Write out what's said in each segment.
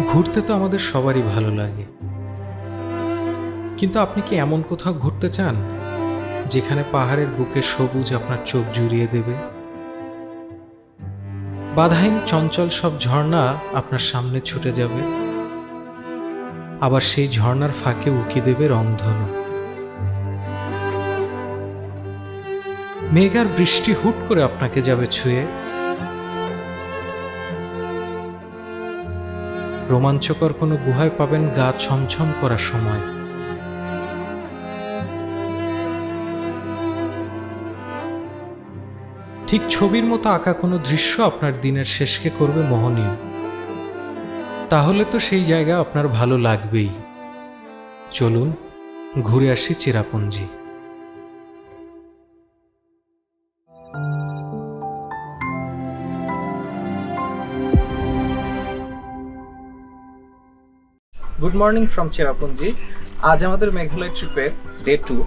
ঘুরতে তো আমাদের সবারই ভালো লাগে, কিন্তু আপনি কি এমন কোথাও ঘুরতে চান যেখানে পাহাড়ের বুকে সবুজ আপনার চোখ জুড়িয়ে দেবে? বাধাহীন চঞ্চল সব ঝর্ণা আপনার সামনে ছুটে যাবে, আবার সেই ঝর্ণার ফাঁকে উকি দেবে রংধনু। মেঘ আর বৃষ্টি হুট করে আপনাকে যাবে ছুঁয়ে। রোমাঞ্চকর কোনো গুহায় পাবেন গা ছমছম করার সময়। ঠিক ছবির মতো আঁকা কোনো দৃশ্য আপনার দিনের শেষকে করবে মোহনীয়। তাহলে তো সেই জায়গা আপনার ভালো লাগবেই। চলুন ঘুরে আসি Cherrapunji. Good morning from Cherrapunji. আজ আমাদের মেঘালয় ট্রিপের ডে 2।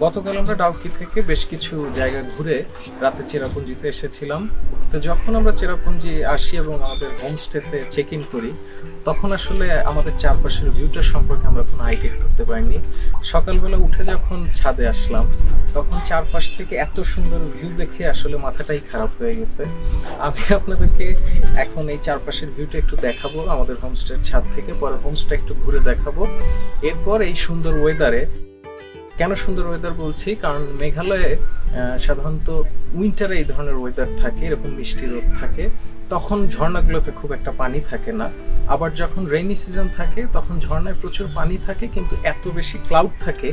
গতকাল আমরা ডাউকি থেকে বেশ কিছু জায়গা ঘুরে রাতে চেরাপুঞ্জিতে এসেছিলাম। তো যখন আমরা চেরাপুঞ্জি আসি এবং আমাদের হোমস্টেতে চেক ইন করি, তখন আসলে আমাদের চারপাশের ভিউটা সম্পর্কে আমরা কোনো আইডিয়া করতে পারিনি। সকালবেলা উঠে যখন ছাদে আসলাম, তখন চারপাশ থেকে এত সুন্দর ভিউ দেখে আসলে মাথাটাই খারাপ হয়ে গেছে। আমি আপনাদেরকে এখন এই চারপাশের ভিউটা একটু দেখাবো আমাদের হোমস্টের ছাদ থেকে, পরে হোমস্টে একটু ঘুরে দেখাবো। এরপর এই সুন্দর ওয়েদারে, কেন সুন্দর ওয়েদার বলছি, কারণ মেঘালয়ে সাধারণত উইন্টারে এই ধরনের ওয়েদার থাকে, এরকম মিষ্টি রোদ থাকে, তখন ঝর্ণাগুলোতে খুব একটা পানি থাকে না। আবার যখন রেইনি সিজন থাকে তখন ঝর্ণায় প্রচুর পানি থাকে, কিন্তু এত বেশি ক্লাউড থাকে,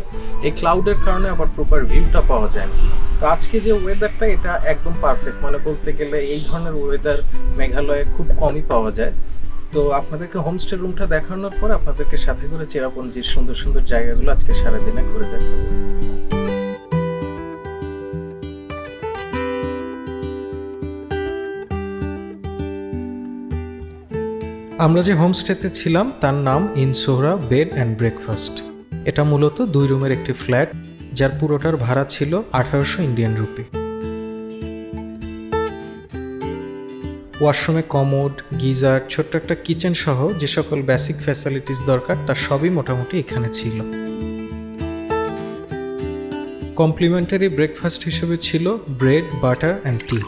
এই ক্লাউডের কারণে আবার প্রপার ভিউটা পাওয়া যায় না। তো আজকে যে ওয়েদারটা, এটা একদম পারফেক্ট, মানে বলতে গেলে এই ধরনের ওয়েদার মেঘালয়ে খুব কমই পাওয়া যায়। তো আপনাদেরকে হোমস্টে রুমটা দেখানোর পর আপনাদেরকে সাথে করে চেরাপুঞ্জির সুন্দর সুন্দর জায়গাগুলো আজকে সারাদিনে ঘুরে দেখাবো। আমরা যে হোমস্টেতে ছিলাম তার নাম ইনসোহরা বেড অ্যান্ড ব্রেকফাস্ট। এটা মূলত 2 রুমের একটি ফ্ল্যাট, যার পুরোটার ভাড়া ছিল 1800 ইন্ডিয়ান রুপি। ওয়াশরুমে কমোড, গিজার, ছোট্ট একটা কিচেন সহ যে সকল বেসিক ফ্যাসিলিটিস দরকার তার সবই মোটামুটি এখানে ছিল। কমপ্লিমেন্টারি ব্রেকফাস্ট হিসেবে ছিল ব্রেড, বাটার অ্যান্ড টি।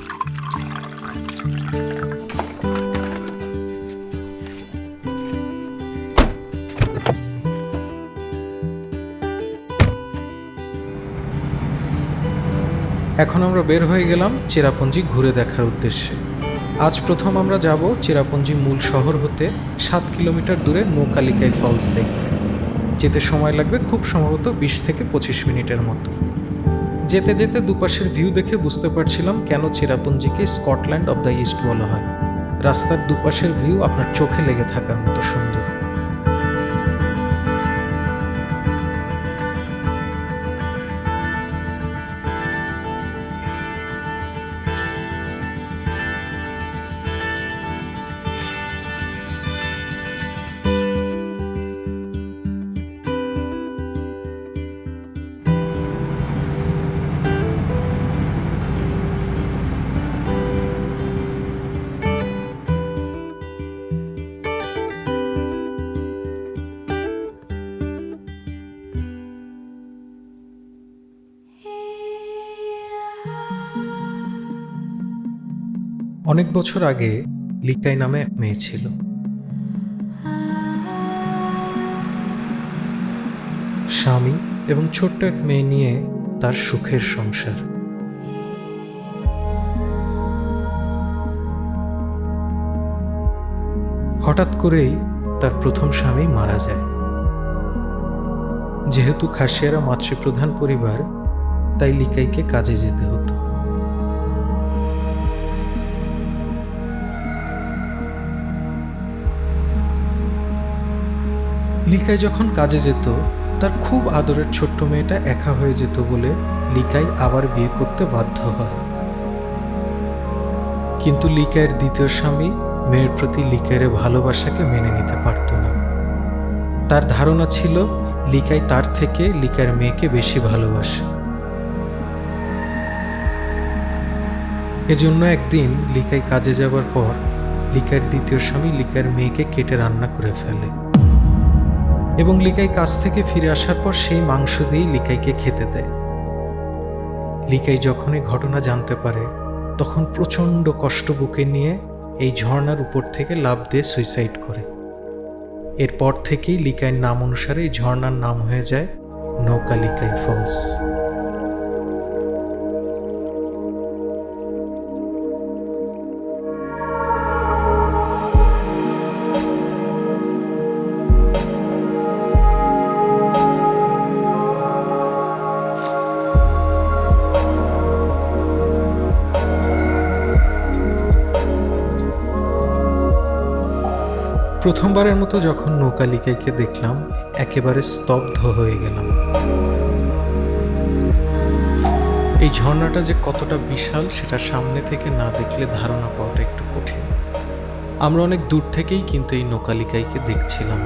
এখন আমরা বের হয়ে গেলাম চেরাপুঞ্জি ঘুরে দেখার উদ্দেশ্যে। আজ প্রথম আমরা যাব চেরাপুঞ্জি মূল শহর হতে 7 কিলোমিটার দূরে নৌকালিকাই ফলস দেখতে। যেতে সময় লাগবে খুব সম্ভবত 20 থেকে 25 মিনিটের মতো। যেতে যেতে দুপাশের ভিউ দেখে বুঝতে পারছিলাম কেন চেরাপুঞ্জিকে স্কটল্যান্ড অব দ্য ইস্ট বলা হয়। রাস্তার দুপাশের ভিউ আপনার চোখে লেগে থাকার মতো সুন্দর। অনেক বছর আগে লিকাই নামে এক মেয়ে ছিল। স্বামী এবং ছোট্ট এক মেয়ে নিয়ে তার সুখের সংসার। হঠাৎ করেই তার প্রথম স্বামী মারা যায়। যেহেতু খাসিয়ারা মাতৃপ্রধান পরিবার, তাই লিকাইকে কাজে যেতে হতো। লিকাই যখন কাজে যেত, তার খুব আদরের ছোট্ট মেয়েটা একা হয়ে যেত বলে লিকাই আবার বিয়ে করতে বাধ্য হয়। কিন্তু লিকাইয়ের দ্বিতীয় স্বামী মেয়ের প্রতি লিকাইয়ের ভালোবাসাকে মেনে নিতে পারত না। তার ধারণা ছিল লিকাই তার থেকে লিকাইয়ের মেয়েকে বেশি ভালোবাসে। এজন্য একদিন লিকাই কাজে যাবার পর লিকার দ্বিতীয় স্বামী লিকার মেয়েকে কেটে রান্না করে ফেলে এবং লিকাই কাছ থেকে ফিরে আসার পর সেই মাংস দিয়েই লিকাইকে খেতে দেয়। লিকাই যখন এই ঘটনা জানতে পারে তখন প্রচণ্ড কষ্ট বুকে নিয়ে এই ঝর্ণার উপর থেকে লাফ দিয়ে সুইসাইড করে। এরপর থেকেই লিকাইয়ের নাম অনুসারে এই ঝর্ণার নাম হয়ে যায় নৌকা লিকাই ফলস। প্রথমবারের মতো যখন নৌকা লিকাইকে দেখলাম একেবারে স্তব্ধ হয়ে গেলাম। এই ঝর্ণাটা যে কতটা বিশাল সেটা সামনে থেকে না দেখলে ধারণা পাওয়াটা একটু কঠিন। আমরা অনেক দূর থেকেই কিন্তু এই নৌকা লিকাইকে দেখছিলাম,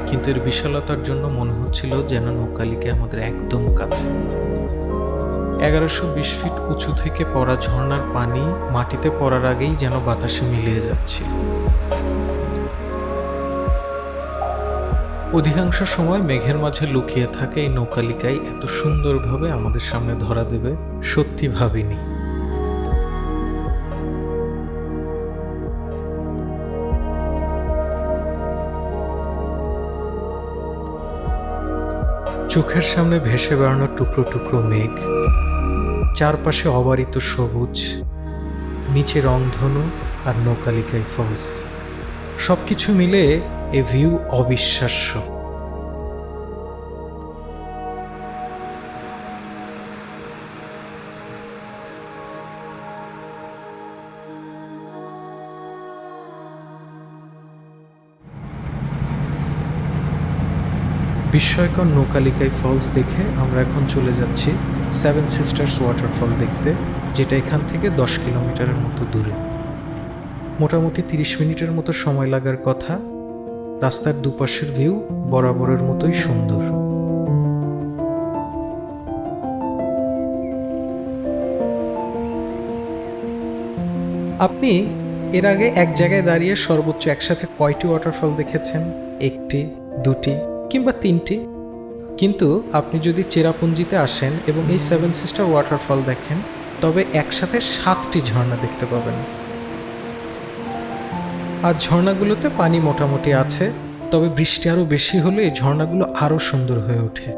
কিন্তু এর বিশালতার জন্য মনে হচ্ছিল যেন নৌকা লিকাই আমাদের একদম কাছে। 1120 ফিট উঁচু থেকে পড়া ঝর্ণার পানি মাটিতে পড়ার আগেই যেন বাতাসে মিলিয়ে যাচ্ছিল। অধিকাংশ সময় মেঘের মাঝে লুকিয়ে থাকে এই নৌকা লিকাই এত সুন্দরভাবে আমাদের সামনে ধরা দেবে সত্যি ভাবিনি। চোখের সামনে ভেসে বেড়ানো টুকরো টুকরো মেঘ, চারপাশে অবারিত সবুজ, নিচে রংধনু আর নৌকা লিকাই ফলস, সবকিছু মিলে এ ভিউ অবিশ্বাস্য। বিস্ময়কর নৌকা লিকাই ফলস দেখে আমরা এখন চলে যাচ্ছি 7 সিস্টার্স ওয়াটারফল দেখতে, যেটা এখান থেকে 10 কিলোমিটারের মতো দূরে। মোটামুটি 30 মিনিটের মতো সময় লাগার কথা। রাস্তার দুপাশের ভিউ বরাবরের মতোই সুন্দর। আপনি এর আগে এক জায়গায় দাঁড়িয়ে সর্বোচ্চ একসাথে কয়টি ওয়াটারফল দেখেছেন? 1টি, 2টি কিংবা 3টি? কিন্তু আপনি যদি চেরাপুঞ্জিতে আসেন এবং এই 7 সিস্টার ওয়াটারফল দেখেন তবে একসাথে 7টি ঝর্ণা দেখতে পাবেন। আর ঝর্ণাগুলোতে পানি মোটামুটি আছে, তবে বৃষ্টি আরও বেশি হলে এই ঝর্ণাগুলো আরও সুন্দর হয়ে ওঠে।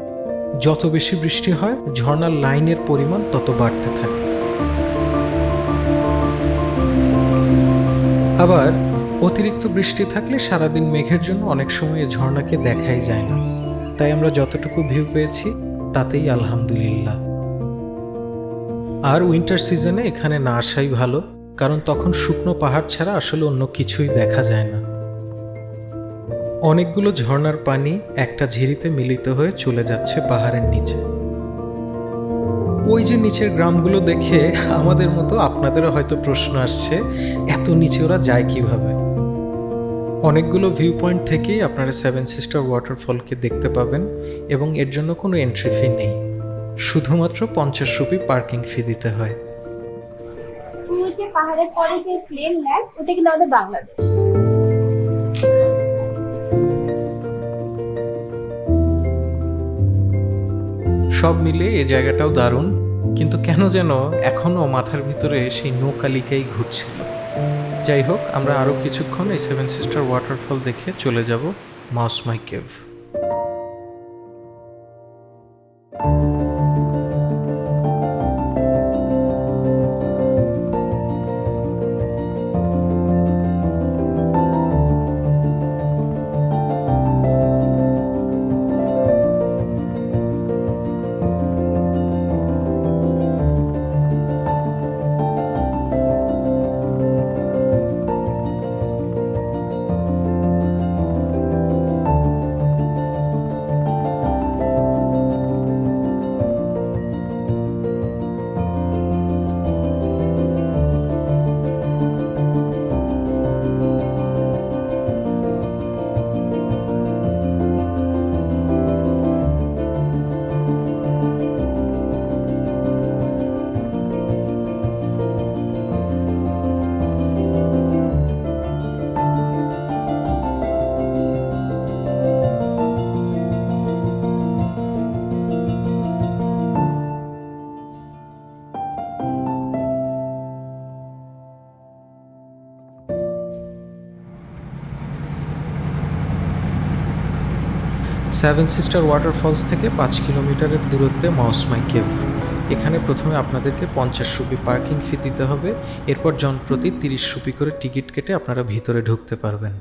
যত বেশি বৃষ্টি হয় ঝর্ণার লাইনের পরিমাণ তত বাড়তে থাকে। আবার অতিরিক্ত বৃষ্টি থাকলে সারাদিন মেঘের জন্য অনেক সময় এই ঝর্ণাকে দেখাই যায় না। তাই আমরা যতটুকু ভিউ পেয়েছি তাতেই আলহামদুলিল্লাহ। আর উইন্টার সিজনে এখানে না আসাই ভালো, কারণ তখন শুকনো পাহাড় ছাড়া আসলে অন্য কিছুই দেখা যায় না। অনেকগুলো ঝর্ণার পানি একটা ঝিরিতে মিলিত হয়ে চলে যাচ্ছে পাহাড়ের নিচে। ওই যে নিচের গ্রামগুলো দেখে আমাদের মতো আপনাদেরও হয়তো প্রশ্ন আসছে, এত নিচে ওরা যায় কিভাবে? অনেকগুলো ভিউ পয়েন্ট থেকেই আপনারা 7 সিস্টার ওয়াটারফলকে দেখতে পাবেন এবং এর জন্য কোনো এন্ট্রি ফি নেই, শুধুমাত্র 50 রুপি পার্কিং ফি দিতে হয়। পাহাড়ের পরে যে প্লেন ল্যান্ড, ওটা কিন্তু আমাদের বাংলাদেশ। সব মিলে এই জায়গাটাও দারুণ, কিন্তু কেন যেন এখনো মাথার ভিতরে সেই নৌকা লিকাই ঘুরছিল। যাই হোক, আমরা আরও কিছুক্ষণ এই 7 সিস্টার ওয়াটারফল দেখে চলে যাব মাউস মাই কেভ। সেভেন সিস্টার ওয়াটারফলস থেকে 5 কিলোমিটারের দূরত্বে মাউসমাই কেভ। এখানে প্রথমে আপনাদেরকে 50 রুপি পার্কিং ফি দিতে হবে, এরপর জনপ্রতি 30 রুপি করে টিকিট কেটে আপনারা ভিতরে ঢুকতে পারবেন।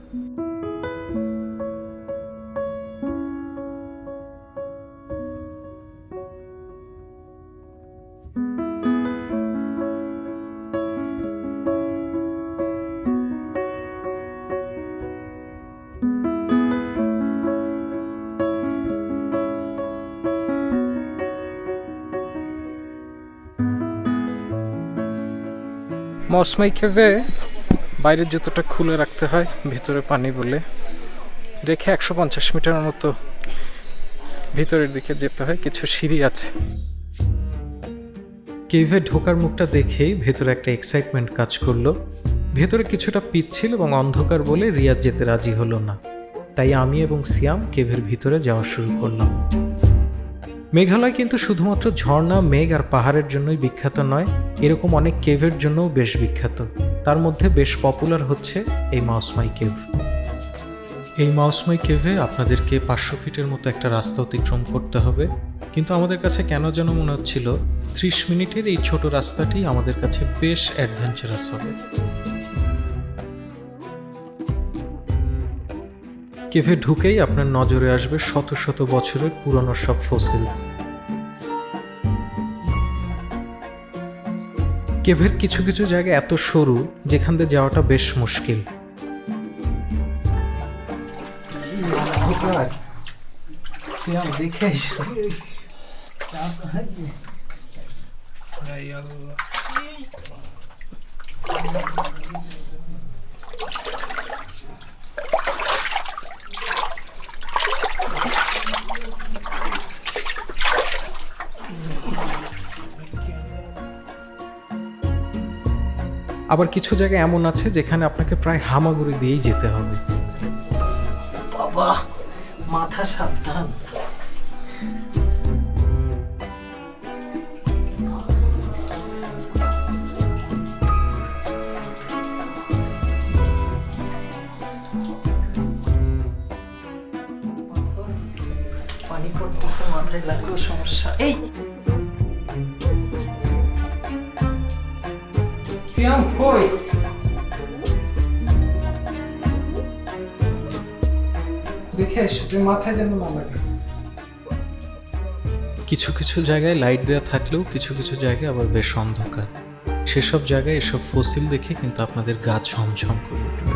মাউসমাই কেভে বাইরের জুতোটা খুলে রাখতে হয়, ভিতরে পানি বলে রেখে 150 মিটারের মতো ভিতরের দিকে যেতে হয়। কিছু সিঁড়ি আছে। কেভে ঢোকার মুখটা দেখেই ভেতরে একটা এক্সাইটমেন্ট কাজ করলো। ভেতরে কিছুটা পিচ্ছিল এবং অন্ধকার বলে রিয়াজ যেতে রাজি হলো না, তাই আমি এবং সিয়াম কেভের ভিতরে যাওয়া শুরু করলাম। মেঘালয় কিন্তু শুধুমাত্র ঝর্ণা, মেঘ আর পাহাড়ের জন্যই বিখ্যাত নয়, এরকম অনেক কেভের জন্যও বেশ বিখ্যাত। তার মধ্যে বেশ পপুলার হচ্ছে এই মাউসমাই কেভ। এই মাউসমাই কেভে আপনাদেরকে 500 ফিটের মতো একটা রাস্তা অতিক্রম করতে হবে, কিন্তু আমাদের কাছে কেন যেন মনে হচ্ছিল 30 মিনিটের এই ছোট রাস্তাটি আমাদের কাছে বেশ অ্যাডভেঞ্চারাস হবে। কেভে ঢুকেই আপনার নজরে আসবে শত শত বছরের পুরনো সব ফসিলস। কেভের কিছু কিছু জায়গা এত সরু যেখান দিয়ে যাওয়াটা বেশ মুশকিল। আবার কিছু জায়গা এমন আছে যেখানে আপনাকে প্রায় হামাগুড়ি দিয়েই যেতে হবে। বাবা, মাথা সাবধান। পানি পড়তেছে, মাথায় লাগলেও সমস্যা। এই সিয়াম কই? দেখে এসো, তুই মাথায় যেন না লাগে। কিছু কিছু জায়গায় লাইট দেওয়া থাকলেও কিছু কিছু জায়গায় আবার বেশ অন্ধকার। সেসব জায়গায় এসব ফসিল দেখে কিন্তু আপনাদের গা ঝমঝম করে উঠবে।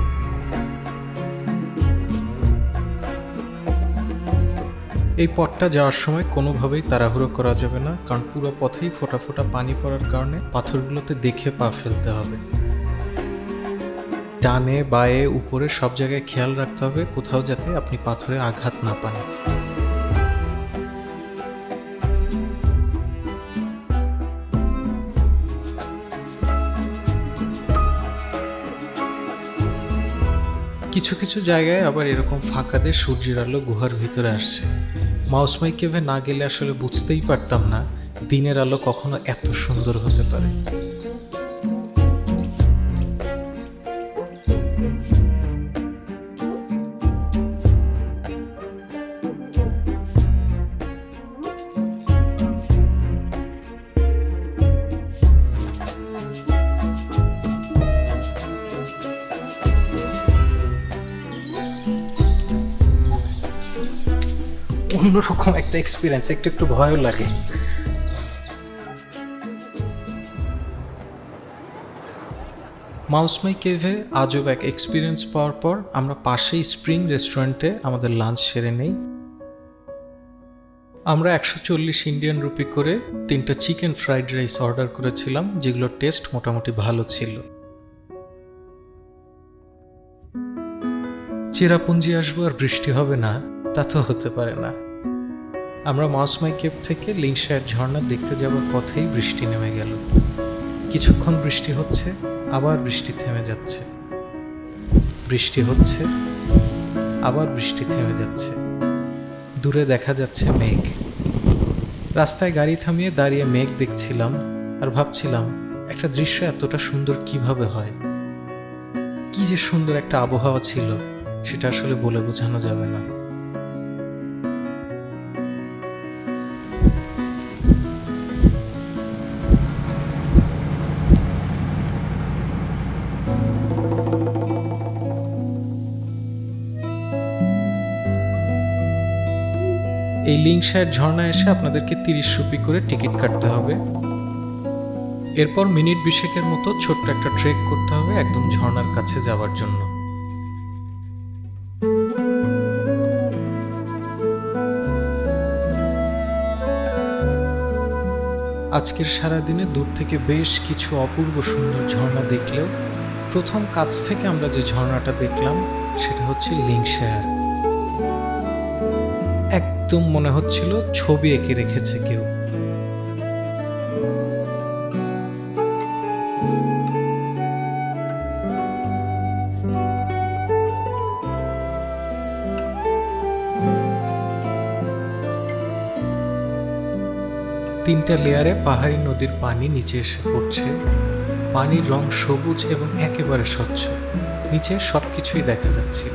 এই পথটা যাওয়ার সময় কোনোভাবেই তাড়াহুড়ো করা যাবে না, কারণ পুরো পথেই ফোঁটা ফোঁটা পানি পড়ার কারণে পাথরগুলোতে দেখে পা ফেলতে হবে। ডানে বায়ে উপরে সব জায়গায় খেয়াল রাখতে হবে কোথাও যাতে আপনি পাথরে আঘাত না পান। কিছু কিছু জায়গায় আবার এরকম ফাঁকা দিয়ে সূর্যের আলো গুহার ভিতরে আসছে। মাউসমাই কেভে না গেলে আসলে বুঝতেই পারতাম না দিনের আলো কখনো এত সুন্দর হতে পারে। অন্যরকম একটা এক্সপিরিয়েন্স, একটু একটু ভয়ও লাগে। মাউসমাই কেভে আজব এক এক্সপিরিয়েন্স পাওয়ার পর আমরা পাশেই স্প্রিং রেস্টুরেন্টে আমাদের লাঞ্চ সেরে নেই। আমরা 140 ইন্ডিয়ান রুপি করে 3টা চিকেন ফ্রাইড রাইস অর্ডার করেছিলাম, যেগুলোর টেস্ট মোটামুটি ভালো ছিল। চেরাপুঞ্জি আসবো আর বৃষ্টি হবে না তা তো হতে পারে না। আমরা মাউসমাই কেভ থেকে লিংশায়ার ঝর্ণা দেখতে যাওয়ার পথেই বৃষ্টি নেমে গেল। কিছুক্ষণ বৃষ্টি হচ্ছে, আবার বৃষ্টি থেমে যাচ্ছে, বৃষ্টি হচ্ছে, আবার বৃষ্টি থেমে যাচ্ছে। দূরে দেখা যাচ্ছে মেঘ। রাস্তায় গাড়ি থামিয়ে দাঁড়িয়ে মেঘ দেখছিলাম আর ভাবছিলাম একটা দৃশ্য এতটা সুন্দর কিভাবে হয়। কি যে সুন্দর একটা আবহাওয়া ছিল সেটা আসলে বলে বোঝানো যাবে না। এই লিংশায়ার ঝর্ণা এসে আপনাদেরকে 30 রুপি করে টিকিট কাটতে হবে। এরপর মিনিট 20 মতো ছোট্ট একটা ট্রেক করতে হবে একদম ঝর্ণার কাছে যাওয়ার জন্য। আজকের সারাদিনে দূর থেকে বেশ কিছু অপূর্ব সুন্দর ঝর্ণা দেখলেও প্রথম কাছ থেকে আমরা যে ঝর্ণাটা দেখলাম সেটা হচ্ছে লিংশায়ার। একদম মনে হচ্ছিল ছবি এঁকে রেখেছে কেউ। তিনটা লেয়ারে পাহাড়ি নদীর পানি নিচে এসে পড়ছে। পানির রং সবুজ এবং একেবারে স্বচ্ছ, নিচে সবকিছুই দেখা যাচ্ছিল।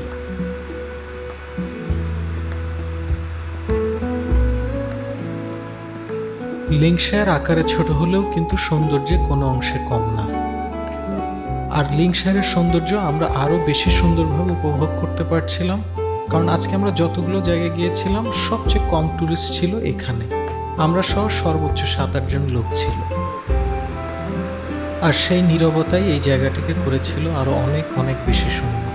লিংশায়ার আকারে ছোট হলেও কিন্তু সৌন্দর্যে কোনো অংশে কম না। আর লিংশায়ারের সৌন্দর্য আমরা আরো বেশি সুন্দরভাবে উপভোগ করতে পারছিলাম, কারণ আজকে আমরা যতগুলো জায়গায় গিয়েছিলাম সবচেয়ে কম টুরিস্ট ছিল এখানে। আমরা সহ সর্বোচ্চ 7-8 জন লোক ছিল। আর সেই নীরবতাই এই জায়গাটিকে করেছিল আরো অনেক অনেক বেশি সুন্দর।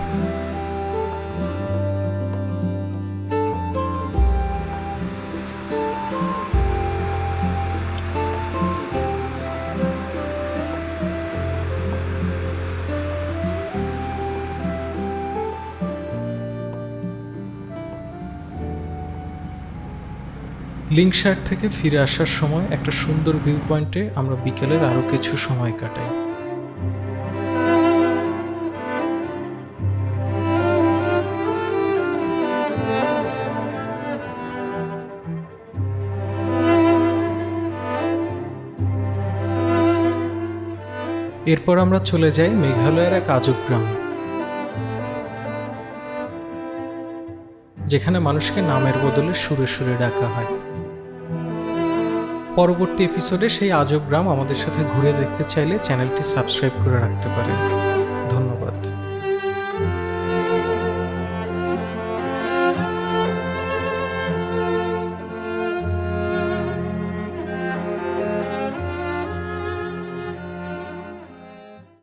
লিংশায়ার থেকে ফিরে আসার সময় একটা সুন্দর ভিউ পয়েন্টে আমরা বিকেলের আরো কিছু সময় কাটাই। এরপর আমরা চলে যাই মেঘালয়ের এক আজব গ্রামে, যেখানে মানুষকে নামের বদলে সুরে সুরে ডাকা হয়। পরবর্তী এপিসোডে সেই আজব গ্রাম আমাদের সাথে ঘুরে দেখতে চাইলে চ্যানেলটি সাবস্ক্রাইব করে রাখতে পারেন।